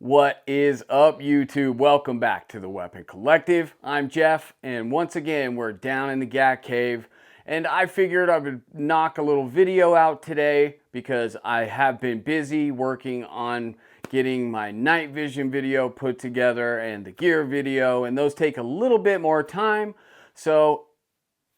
What is up, YouTube? Welcome back to the Weapon Collective. I'm Jeff, and once again, we're down in the Gat Cave, and I figured I would knock a little video out today because I have been busy working on getting my night vision video put together and the gear video, and those take a little bit more time. So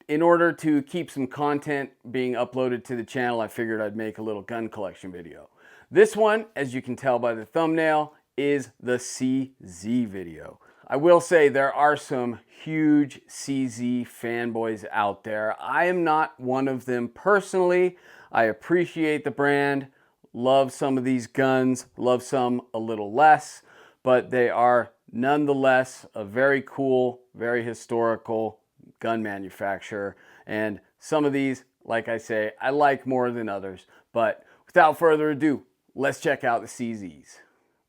in order to keep some content being uploaded to the channel, I figured I'd make a little gun collection video. This one, as you can tell by the thumbnail, is the CZ video. I will say there are some huge CZ fanboys out there. I am not one of them personally. I appreciate the brand, love some of these guns, love some a little less, but they are nonetheless a very cool, very historical gun manufacturer. And some of these, like I say, I like more than others. But without further ado, let's check out the CZs.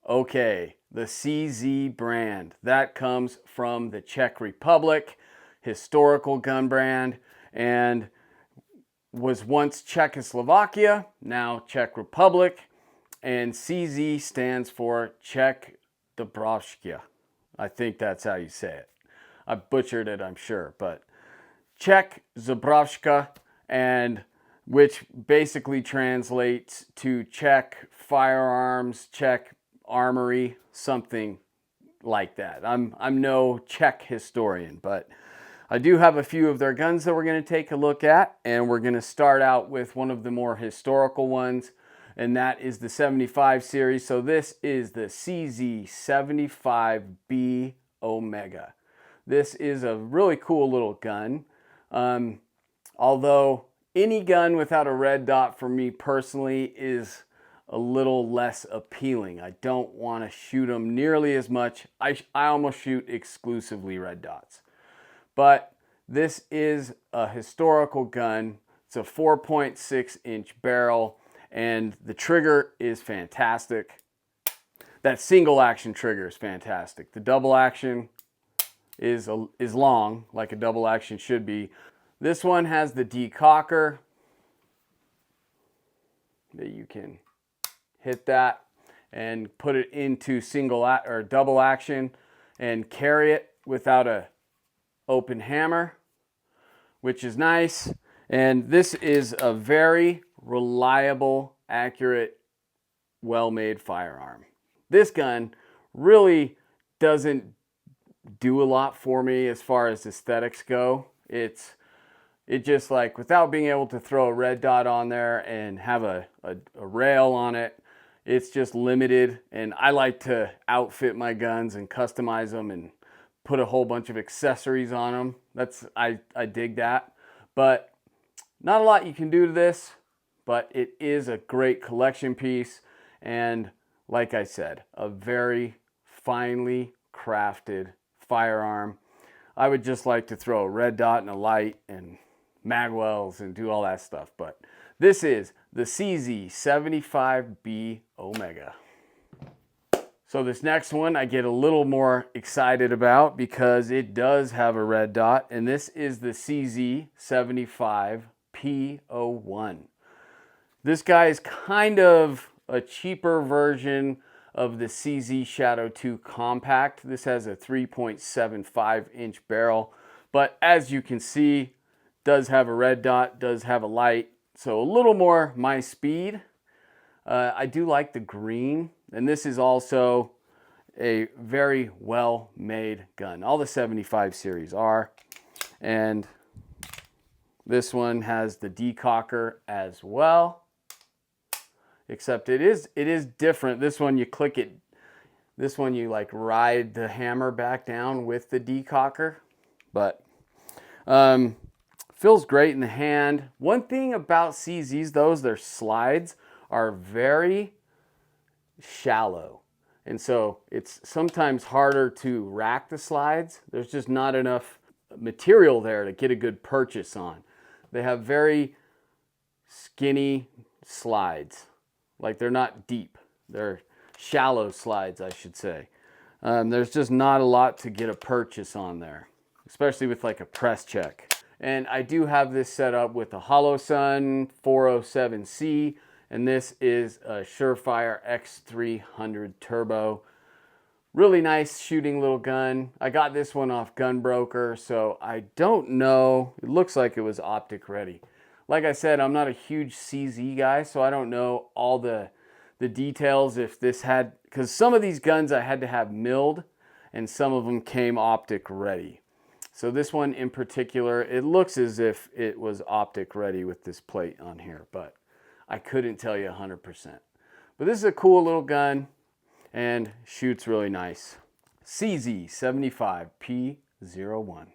Okay, the CZ brand, that comes from the Czech Republic, historical gun brand, and was once Czechoslovakia, now Czech Republic, and CZ stands for Czech Zbrojovka. I think that's how you say it. I butchered it, I'm sure, but Czech Zbrojovka, and which basically translates to Czech firearms, Czech armory, something like that. I'm no Czech historian, but I do have a few of their guns that we're going to take a look at, and we're going to start out with one of the more historical ones, and that is the 75 series. So this is the CZ75B Omega. This is a really cool little gun. Although any gun without a red dot for me personally is a little less appealing. I don't want to shoot them nearly as much. I almost shoot exclusively red dots. But this is a historical gun. It's a 4.6-inch barrel, and the trigger is fantastic. That single action trigger is fantastic. The double action is long, like a double action should be. This one has the decocker that you can hit that and put it into or double action and carry it without a open hammer, which is nice. And this is a very reliable, accurate, well-made firearm. This gun really doesn't do a lot for me as far as aesthetics go. It just, like, without being able to throw a red dot on there and have a rail on it, it's just limited. And I like to outfit my guns and customize them and put a whole bunch of accessories on them. I dig that. But not a lot you can do to this, but it is a great collection piece. And like I said, a very finely crafted firearm. I would just like to throw a red dot and a light and magwells and do all that stuff. But this is the CZ75B Omega. So this next one I get a little more excited about because it does have a red dot, and this is the CZ75P01. This guy is kind of a cheaper version of the CZ Shadow 2 Compact. This has a 3.75-inch barrel, but as you can see, does have a red dot, does have a light, so a little more my speed. I do like the green, and this is also a very well-made gun. All the 75 series are, and this one has the decocker as well, except it is different. This one you click it, this one you like ride the hammer back down with the decocker, but feels great in the hand. One thing about CZs though is their slides are very shallow, and so it's sometimes harder to rack the slides. There's just not enough material there to get a good purchase on. They have very skinny slides, like they're not deep, they're shallow slides, I should say. There's just not a lot to get a purchase on there, especially with like a press check. And I do have this set up with a Holosun 407C, and this is a Surefire X300 Turbo. Really nice shooting little gun. I got this one off Gunbroker, so I don't know. It looks like it was optic ready. Like I said, I'm not a huge CZ guy, so I don't know all the details if this had, because some of these guns I had to have milled and some of them came optic ready. So this one in particular, it looks as if it was optic ready with this plate on here, but I couldn't tell you 100%. But this is a cool little gun and shoots really nice. CZ75P01.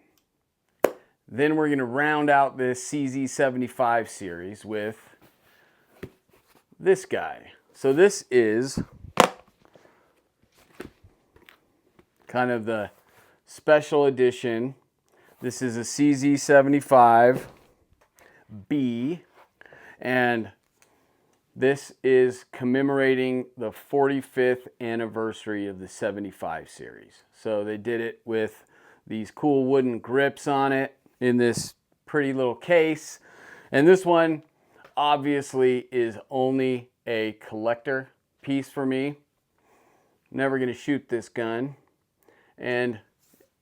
Then we're going to round out this CZ75 series with this guy. So this is kind of the special edition. This is a CZ75B, and this is commemorating the 45th anniversary of the 75 series. So they did it with these cool wooden grips on it in this pretty little case. And this one obviously is only a collector piece for me. Never gonna shoot this gun. And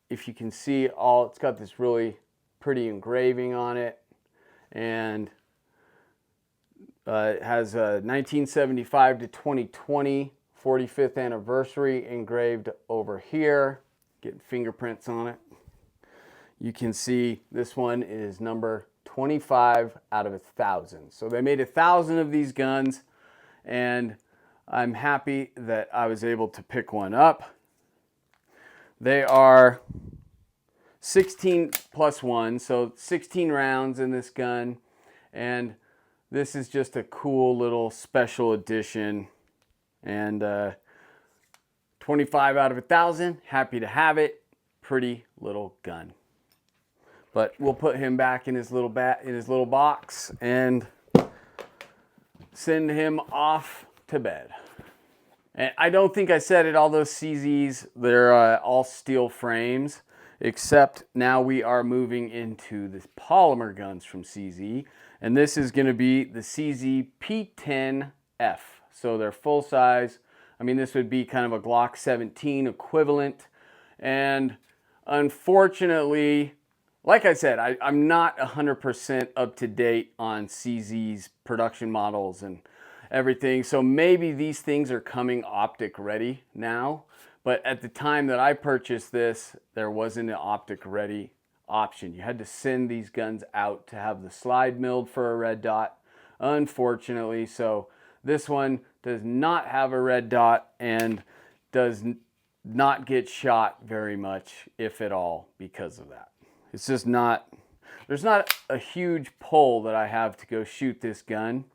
if you can see, it's got this really pretty engraving on it. And it has a 1975 to 2020 45th anniversary engraved over here. Getting fingerprints on it. You can see this one is number 25 out of 1,000. So they made 1,000 of these guns, and I'm happy that I was able to pick one up. They are 16 plus 1, so 16 rounds in this gun, and this is just a cool little special edition, and 25 out of 1,000, happy to have it. Pretty little gun. But we'll put him back in his little box and send him off to bed. And I don't think I said it, all those CZs, they're all steel frames, except now we are moving into the polymer guns from CZ. And this is going to be the CZ P10F. So they're full size. I mean, this would be kind of a Glock 17 equivalent. And unfortunately, like I said, I'm not 100% up to date on CZ's production models and everything. So maybe these things are coming optic ready now. But at the time that I purchased this, there wasn't an optic ready option. You had to send these guns out to have the slide milled for a red dot, unfortunately. So this one does not have a red dot and does not get shot very much, if at all, because of that. It's just not, there's not a huge pull that I have to go shoot this gun.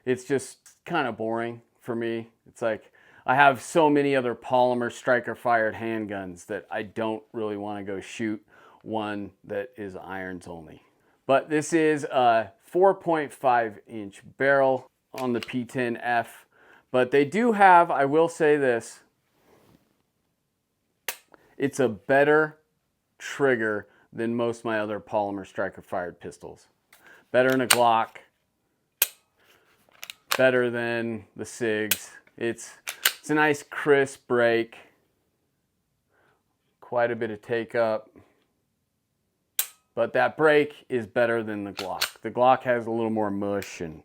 It's just kind of boring for me. It's like I have so many other polymer striker fired handguns that I don't really want to go shoot one that is irons only. But this is a 4.5 inch barrel on the P10F. But they do have, I will say this, it's a better trigger than most of my other polymer striker fired pistols. Better than a Glock, better than the SIGs. It's a nice crisp break, quite a bit of take up, but that break is better than the Glock. The Glock has a little more mush. And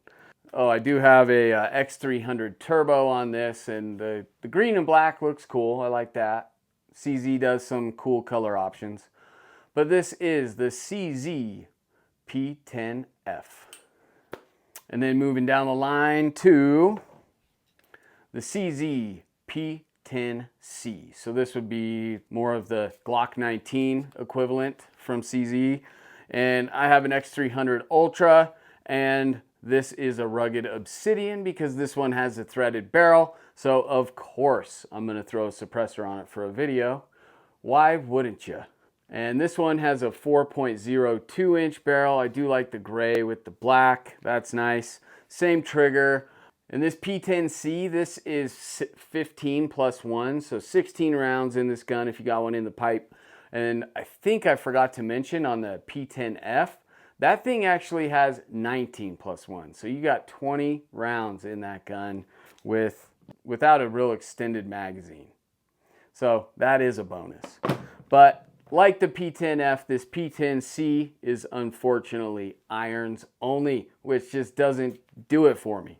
oh, I do have a X300 turbo on this, and the green and black looks cool. I like that. CZ does some cool color options. But this is the CZ P10F. And then moving down the line to the CZ P10C. So this would be more of the Glock 19 equivalent from CZ. And I have an X300 Ultra, and this is a rugged obsidian because this one has a threaded barrel. So of course I'm going to throw a suppressor on it for a video. Why wouldn't you? And this one has a 4.02 inch barrel. I do like the gray with the black. That's nice. Same trigger. And this P10C, this is 15 plus 1. So 16 rounds in this gun if you got one in the pipe. And I think I forgot to mention on the P10F, that thing actually has 19 plus 1. So you got 20 rounds in that gun without a real extended magazine. So that is a bonus. But like the P10F, this P10C is unfortunately irons only, which just doesn't do it for me.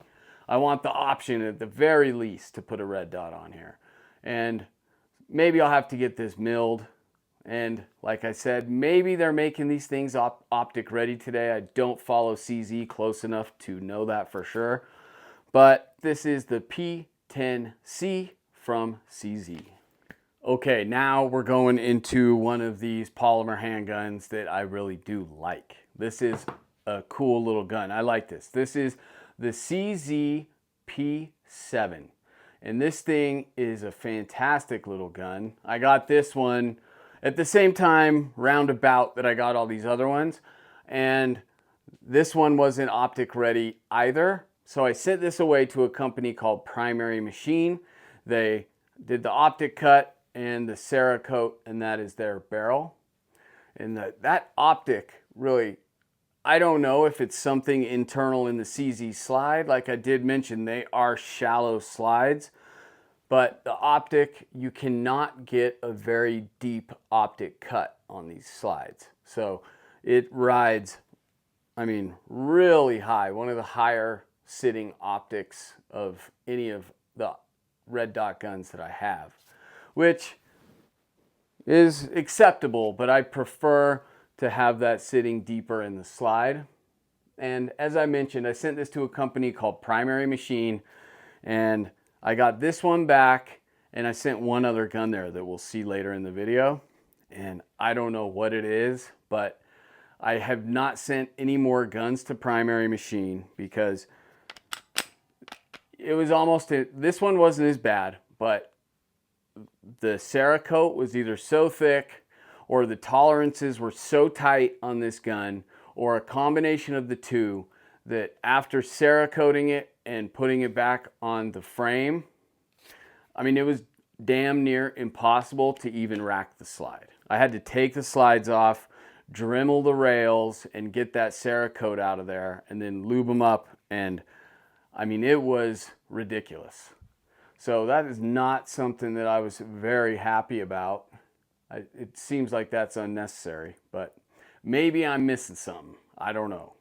I want the option at the very least to put a red dot on here. And maybe I'll have to get this milled. And like I said, maybe they're making these things optic ready today. I don't follow CZ close enough to know that for sure. But this is the P10C from CZ. Okay, now we're going into one of these polymer handguns that I really do like. This is a cool little gun. I like this. This is the CZ P7. And this thing is a fantastic little gun. I got this one at the same time roundabout that I got all these other ones. And this one wasn't optic ready either. So I sent this away to a company called Primary Machine. They did the optic cut and the Cerakote, and that is their barrel. And that optic really, I don't know if it's something internal in the CZ slide. Like I did mention, they are shallow slides, but the optic, you cannot get a very deep optic cut on these slides. So it rides, I mean, really high. One of the higher sitting optics of any of the red dot guns that I have, which is acceptable, but I prefer to have that sitting deeper in the slide. And as I mentioned, I sent this to a company called Primary Machine, and I got this one back, and I sent one other gun there that we'll see later in the video. And I don't know what it is, but I have not sent any more guns to Primary Machine because it was almost, this one wasn't as bad, but the Cerakote was either so thick or the tolerances were so tight on this gun, or a combination of the two, that after Cerakoting it and putting it back on the frame, I mean, it was damn near impossible to even rack the slide. I had to take the slides off, Dremel the rails, and get that Cerakote out of there, and then lube them up. And I mean, it was ridiculous. So that is not something that I was very happy about. It seems like that's unnecessary, but maybe I'm missing something. I don't know.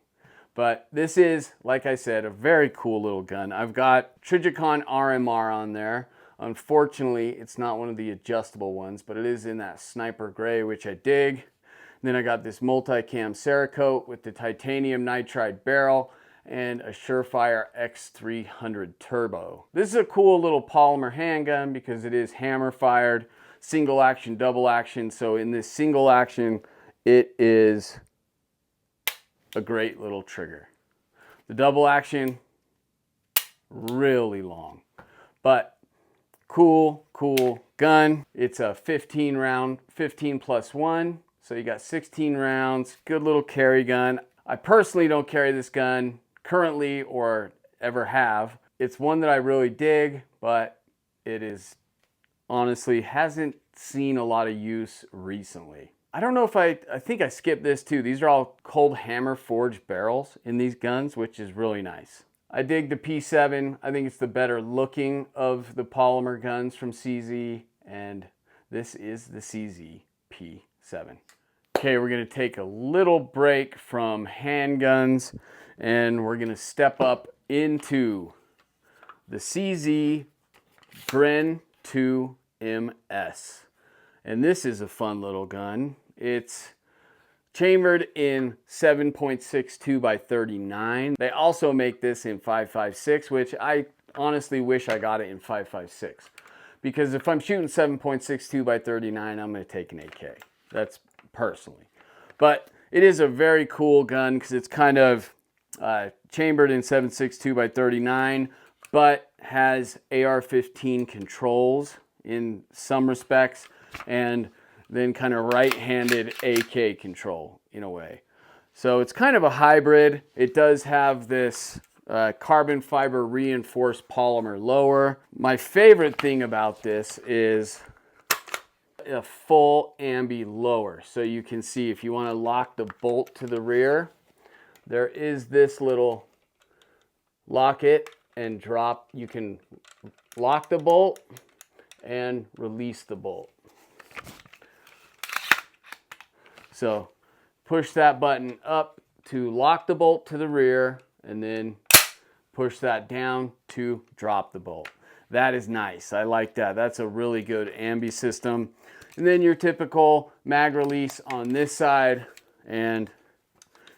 But this is, like I said, a very cool little gun. I've got Trijicon RMR on there. Unfortunately, it's not one of the adjustable ones, but it is in that sniper gray, which I dig. Then I got this multicam Cerakote with the titanium nitride barrel and a Surefire X300 Turbo. This is a cool little polymer handgun because it is hammer fired, single action, double action. So in this single action, it is a great little trigger. The double action, really long, but cool gun. It's a 15 round, 15 plus 1. So you got 16 rounds, good little carry gun. I personally don't carry this gun currently or ever have. It's one that I really dig, but it is honestly hasn't seen a lot of use recently. I don't know if I think I skipped this too. These are all cold hammer forged barrels in these guns, which is really nice. I dig the P7. I think it's the better looking of the polymer guns from CZ, and this is the CZ P7. Okay, we're gonna take a little break from handguns and we're gonna step up into the CZ Bren 2 MS. And this is a fun little gun. It's chambered in 7.62 by 39. They also make this in 5.56, which I honestly wish I got it in 5.56. Because if I'm shooting 7.62 by 39, I'm gonna take an AK. That's personally. But it is a very cool gun because it's kind of chambered in 7.62 by 39, but has AR-15 controls in some respects, and then kind of right-handed AK control in a way. So it's kind of a hybrid. It does have this carbon fiber reinforced polymer lower. My favorite thing about this is a full ambi lower. So you can see if you want to lock the bolt to the rear, there is this little lock it and drop. You can lock the bolt and release the bolt. So push that button up to lock the bolt to the rear, and then push that down to drop the bolt. That is nice. I like that. That's a really good ambi system. And then your typical mag release on this side, and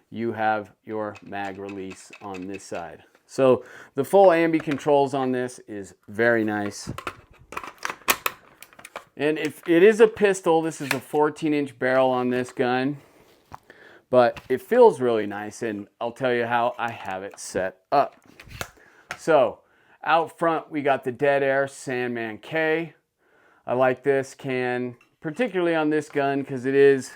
you have your mag release on this side. So the full ambi controls on this is very nice. And if it is a pistol, this is a 14-inch barrel on this gun, but it feels really nice, and I'll tell you how I have it set up. So out front, we got the Dead Air Sandman K. I like this can, particularly on this gun, because it is,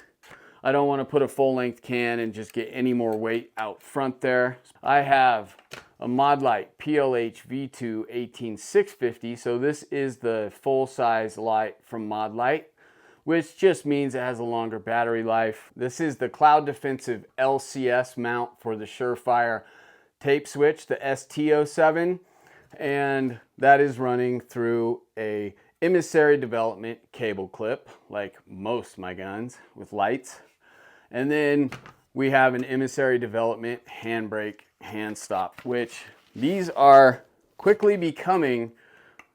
I don't want to put a full-length can and just get any more weight out front there. I have a Modlite PLH V2 18650, so this is the full-size light from Modlite, which just means it has a longer battery life. This is the Cloud Defensive LCS mount for the Surefire tape switch, the ST07, and that is running through a Emissary Development cable clip, like most of my guns with lights. And then we have an Emissary Development handbrake hand stop, which these are quickly becoming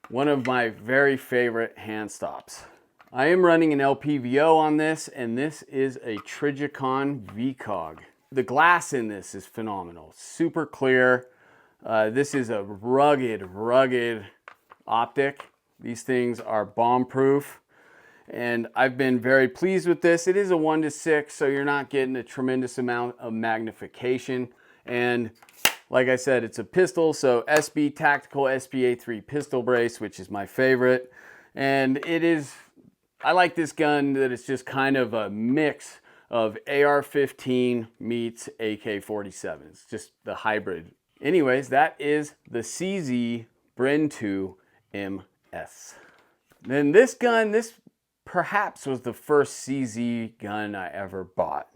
one of my very favorite hand stops. I am running an LPVO on this, and this is a Trijicon VCOG. The glass in this is phenomenal, super clear. This is a rugged optic. These things are bomb-proof, and I've been very pleased with this. It is a 1:6, so you're not getting a tremendous amount of magnification. And like I said, it's a pistol, so SB Tactical SPA3 pistol brace, which is my favorite. And it is, I like this gun that it's just kind of a mix of AR-15 meets AK-47. It's just the hybrid. Anyways, that is the CZ Bren 2 MS. Then this gun, this perhaps was the first CZ gun I ever bought.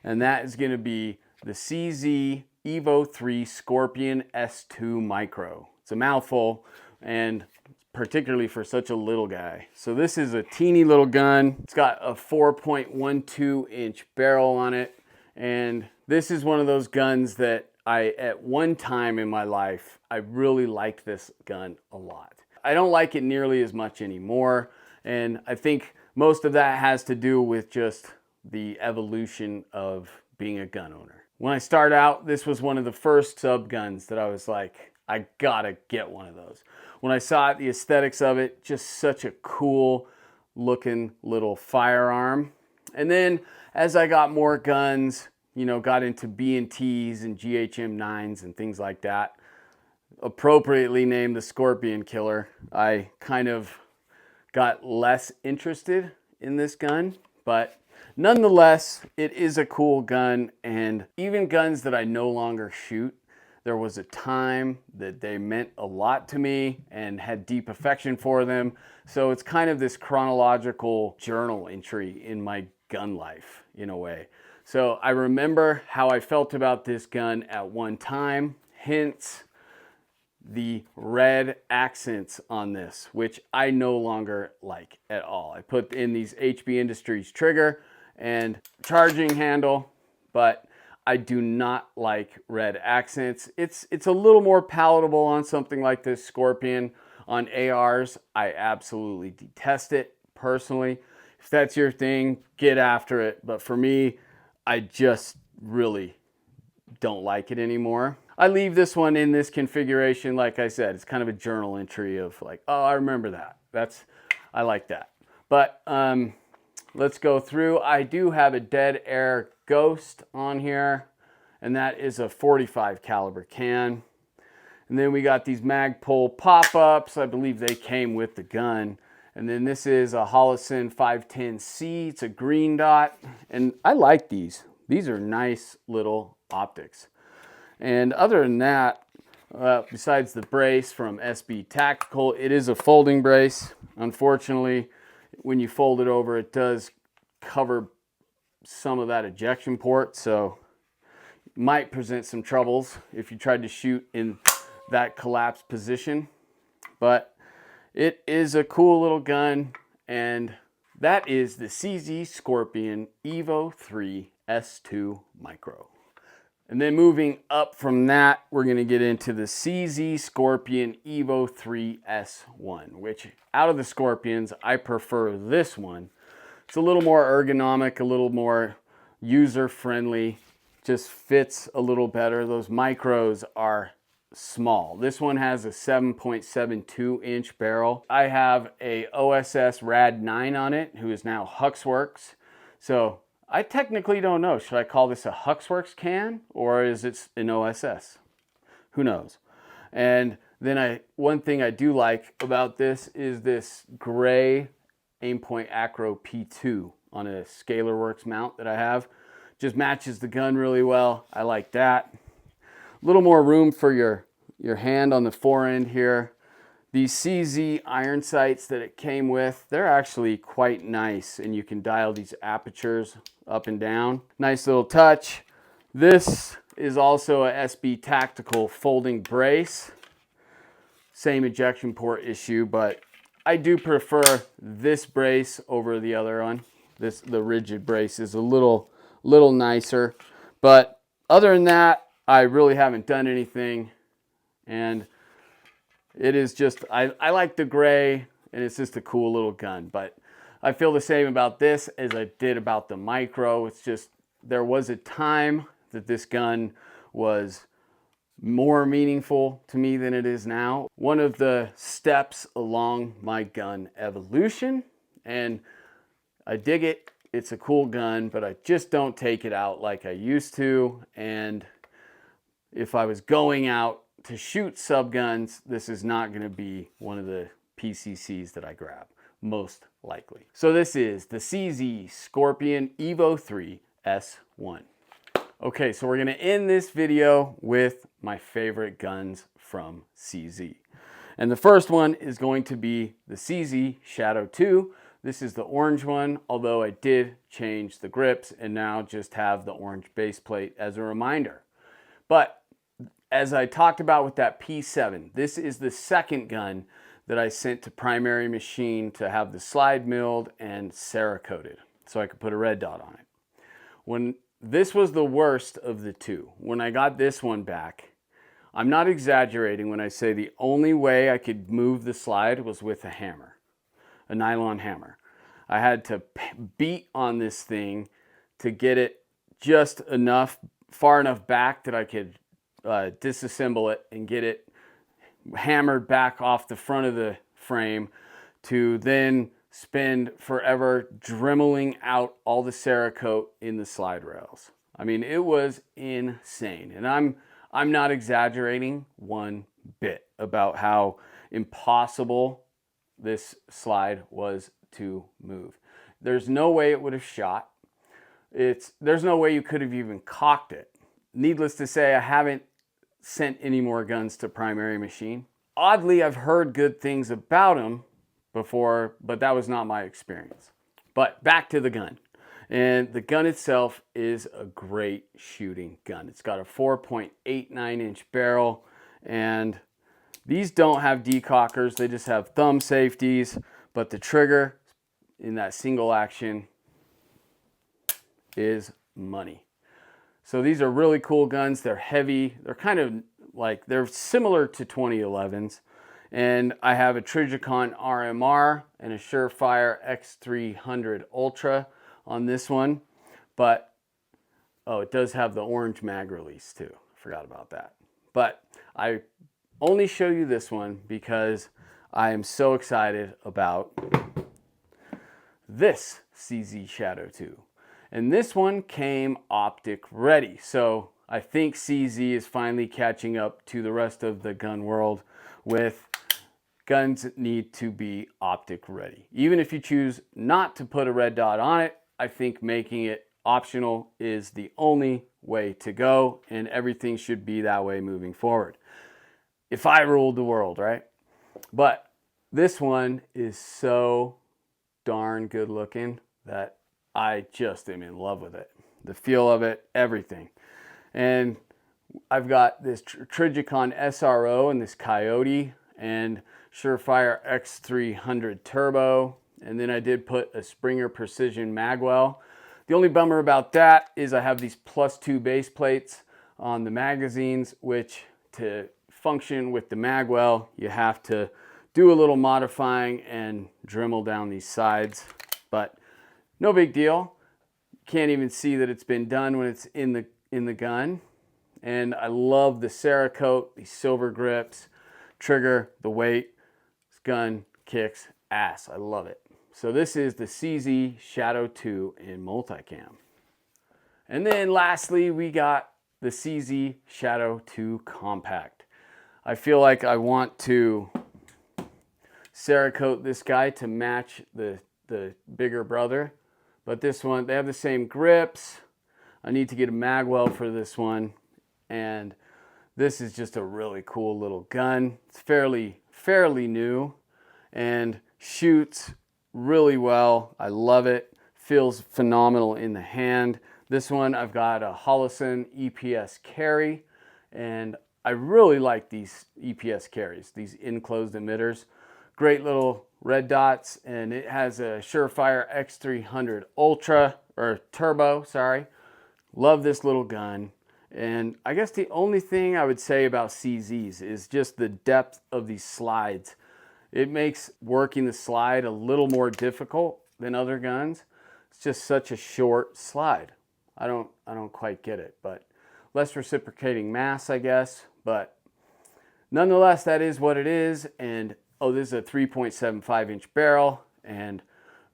And that is going to be the CZ EVO 3 Scorpion S2 Micro. It's a mouthful, and particularly for such a little guy. So this is a teeny little gun. It's got a 4.12-inch barrel on it, and this is one of those guns that at one time in my life, I really liked this gun a lot. I don't like it nearly as much anymore, and I think most of that has to do with just the evolution of being a gun owner. When I started out, this was one of the first sub guns that I was like, I gotta get one of those. When I saw it, the aesthetics of it, just such a cool looking little firearm. And then as I got more guns, you know, got into B&Ts and GHM9s and things like that, appropriately named the Scorpion Killer, I kind of got less interested in this gun. But nonetheless, it is a cool gun, and even guns that I no longer shoot, there was a time that they meant a lot to me and had deep affection for them. So it's kind of this chronological journal entry in my gun life, in a way. So I remember how I felt about this gun at one time, hence the red accents on this, which I no longer like at all. I put in these HB Industries trigger and charging handle, but I do not like red accents. It's a little more palatable on something like this Scorpion. On ARs, I absolutely detest it personally. If that's your thing, get after it. But for me, I just really don't like it anymore. I leave this one in this configuration. Like I said, it's kind of a journal entry of like, oh, I remember that. I like that. But let's go through. I do have a Dead Air Ghost on here, and that is a 45 caliber can. And then we got these Magpul pop-ups. I believe they came with the gun. And then this is a Holosun 510C. It's a green dot, and I like these. These are nice little optics. And other than that, besides the brace from SB Tactical, it is a folding brace. Unfortunately, when you fold it over, it does cover some of that ejection port, so might present some troubles if you tried to shoot in that collapsed position. But It is a cool little gun, and that is the CZ Scorpion EVO 3 S2 Micro. And then moving up from that, we're going to get into the CZ Scorpion EVO 3 S1, which out of the Scorpions, I prefer this one. It's a little more ergonomic, a little more user-friendly, just fits a little better. Those micros are small. This one has a 7.72 inch barrel. I have a OSS Rad 9 on it, who is now Huxworks. So I technically don't know. Should I call this a Huxworks can or is it an OSS? Who knows? And then one thing I do like about this is this gray Aimpoint Acro P2 on a ScalarWorks mount that I have. Just matches the gun really well. I like that. A little more room for your hand on the forend here. These CZ iron sights that it came with, they're actually quite nice, and you can dial these apertures up and down. Nice little touch. This is also a SB Tactical folding brace. Same ejection port issue, but I do prefer this brace over the other one. The rigid brace is a little nicer, but other than that, I really haven't done anything, and it is just, I like the gray, and it's just a cool little gun, but I feel the same about this as I did about the Micro. It's just, there was a time that this gun was more meaningful to me than it is now. One of the steps along my gun evolution, and I dig it. It's a cool gun, but I just don't take it out like I used to. And if I was going out to shoot subguns, this is not going to be one of the PCCs that I grab, most likely. So this is the CZ Scorpion EVO 3 S1. Okay, so we're going to end this video with my favorite guns from CZ. And the first one is going to be the CZ Shadow 2. This is the orange one, although I did change the grips and now just have the orange base plate as a reminder. But as I talked about with that P7, this is the second gun that I sent to Primary Machine to have the slide milled and Cerakoted so I could put a red dot on it. This was the worst of the two. When I got this one back, I'm not exaggerating when I say the only way I could move the slide was with a hammer, a nylon hammer. I had to beat on this thing to get it just far enough back that I could disassemble it and get it hammered back off the front of the frame to then spend forever dremeling out all the Cerakote in the slide rails. I mean, it was insane. And I'm not exaggerating one bit about how impossible this slide was to move. There's no way it would have shot. There's no way you could have even cocked it. Needless to say, I haven't sent any more guns to Primary Machine. Oddly, I've heard good things about them before, but that was not my experience. But back to the gun. And the gun itself is a great shooting gun. It's got a 4.89 inch barrel, and these don't have decockers. They just have thumb safeties, but the trigger in that single action is money. So these are really cool guns. They're heavy. They're kind of like, they're similar to 2011s. And I have a Trijicon RMR and a Surefire X300 Ultra on this one. But, oh, it does have the orange mag release too. Forgot about that. But I only show you this one because I am so excited about this CZ Shadow 2. And this one came optic ready. So I think CZ is finally catching up to the rest of the gun world with guns that need to be optic ready. Even if you choose not to put a red dot on it, I think making it optional is the only way to go, and everything should be that way moving forward. If I ruled the world, right? But this one is so darn good looking that I just am in love with it. The feel of it, everything. And I've got this Trijicon SRO and this Coyote, and Surefire X300 Turbo, and then I did put a Springer Precision magwell. The only bummer about that is I have these +2 base plates on the magazines, which to function with the magwell, you have to do a little modifying and Dremel down these sides, but no big deal. Can't even see that it's been done when it's in the gun. And I love the Cerakote, these silver grips, trigger, the weight. This gun kicks ass. I love it. So this is the CZ Shadow 2 in multicam. And then lastly, we got the CZ Shadow 2 Compact. I feel like I want to Cerakote this guy to match the bigger brother. But this one, they have the same grips. I need to get a magwell for this one. And this is just a really cool little gun. It's fairly new and shoots really well. I love it. Feels phenomenal in the hand. This one, I've got a Holosun EPS carry, and I really like these EPS carries, these enclosed emitters. Great little red dots, and it has a Surefire X300 Ultra, or Turbo, sorry. Love this little gun. And I guess the only thing I would say about CZs is just the depth of these slides. It makes working the slide a little more difficult than other guns. It's just such a short slide. I don't quite get it, but less reciprocating mass, I guess. But nonetheless, that is what it is. And oh, this is a 3.75-inch barrel and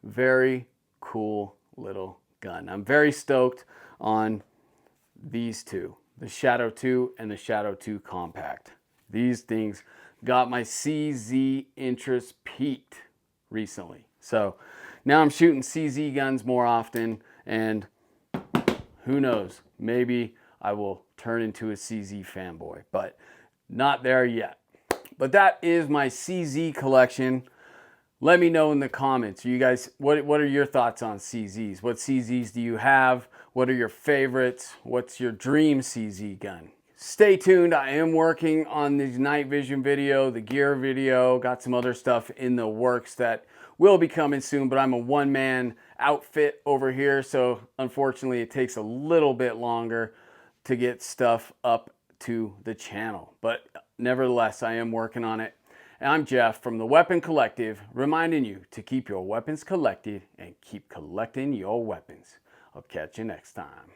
very cool little gun. I'm very stoked on these two, the Shadow 2 and the Shadow 2 Compact. These things got my CZ interest peaked recently. So now I'm shooting CZ guns more often, and who knows, maybe I will turn into a CZ fanboy, but not there yet. But that is my CZ collection. Let me know in the comments. You guys, what are your thoughts on CZs? What CZs do you have? What are your favorites? What's your dream CZ gun? Stay tuned. I am working on the night vision video, the gear video, got some other stuff in the works that will be coming soon, but I'm a one-man outfit over here, so unfortunately it takes a little bit longer to get stuff up to the channel. But nevertheless, I am working on it. And I'm Jeff from the Weapon Collective, reminding you to keep your weapons collected and keep collecting your weapons. I'll catch you next time.